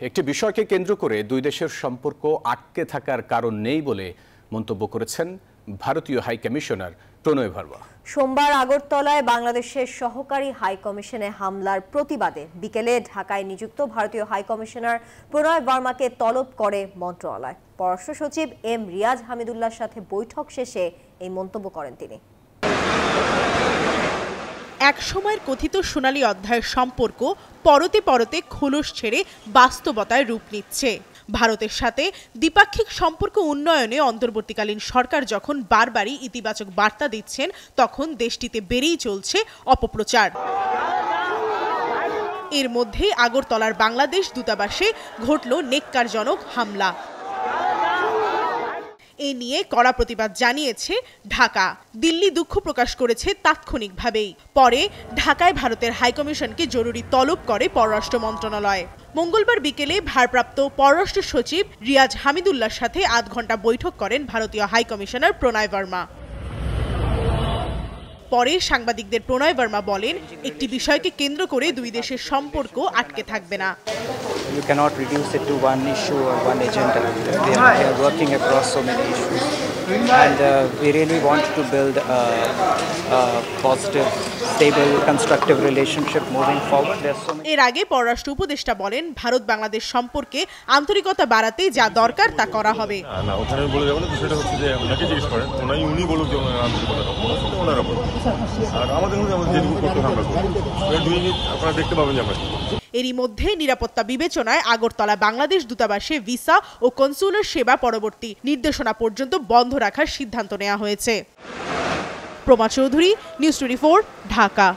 একটি বিষয়কে কেন্দ্র করে দুই দেশের সম্পর্ক আটকে থাকার কারণ নেই বলে মন্তব্য করেছেন ভারতীয় হাই কমিশনার প্রণয় ভার্মা। সোমবার আগরতলায় বাংলাদেশের সহকারী হাই কমিশনে হামলার প্রতিবাদে বিকেলে ঢাকায় নিযুক্ত ভারতীয় হাই কমিশনার প্রণয় ভার্মাকে তলব করে মন্ত্রণালয়। পররাষ্ট্র সচিব এম রিয়াজ হামিদুল্লাহর সাথে বৈঠক শেষে এই মন্তব্য করেন তিনি। এক সময়ের কথিত সোনালী অধ্যায়ের সম্পর্ক পরতে পরতে খোলস ছেড়ে বাস্তবতায় রূপ নিচ্ছে। ভারতের সাথে দ্বিপাক্ষিক সম্পর্ক উন্নয়নে অন্তর্বর্তীকালীন সরকার যখন বারবারই ইতিবাচক বার্তা দিচ্ছেন, তখন দেশটিতে বেড়েই চলছে অপপ্রচার। এর মধ্যেই আগরতলার বাংলাদেশ দূতাবাসে ঘটল নেক্কারজনক হামলা। এ নিয়ে কড়া প্রতিবাদ জানিয়েছে ঢাকা। দিল্লি দুঃখ প্রকাশ করেছে তাৎক্ষণিকভাবেই। পরে ঢাকায় ভারতের হাইকমিশনকে জরুরি তলব করে পররাষ্ট্র মন্ত্রণালয়। মঙ্গলবার বিকেলে ভারপ্রাপ্ত পররাষ্ট্র সচিব রিয়াজ হামিদুল্লাহর সাথে ৮ ঘণ্টা বৈঠক করেন ভারতীয় হাইকমিশনার প্রণয় ভার্মা। পরে সাংবাদিকদের প্রণয় ভার্মা বলেন, একটি বিষয়কে কেন্দ্র করে দুই দেশের সম্পর্ক আটকে থাকবে না। You cannot reduce it to one issue or one agenda. We are working across so many issues, and we really want to build a positive, stable, constructive relationship moving forward. এর আগে পররাষ্ট্র উপদেষ্টা বলেন, ভারত বাংলাদেশ সম্পর্কে আন্তরিকতা বাড়াতে যা দরকার তা করা হবে। না, ওখানে বলে যাবেন তো, সেটা হচ্ছে যে ওনাকে জিজ্ঞেস করেন, উনি বলুক যে আন্তরিকতা ওনারা বলুন, আর আমাদের যেটুকু করতে আমরা করব, আপনারা দেখতে পাবেন যে আমরা। এরই মধ্যে নিরাপত্তা বিবেচনায় আগরতলা বাংলাদেশ দূতাবাসে ভিসা ও কনসুলার সেবা পরবর্তী নির্দেশনা পর্যন্ত বন্ধ রাখার সিদ্ধান্ত নেওয়া হয়েছে। প্রমা চৌধুরী, নিউজ 24, ঢাকা।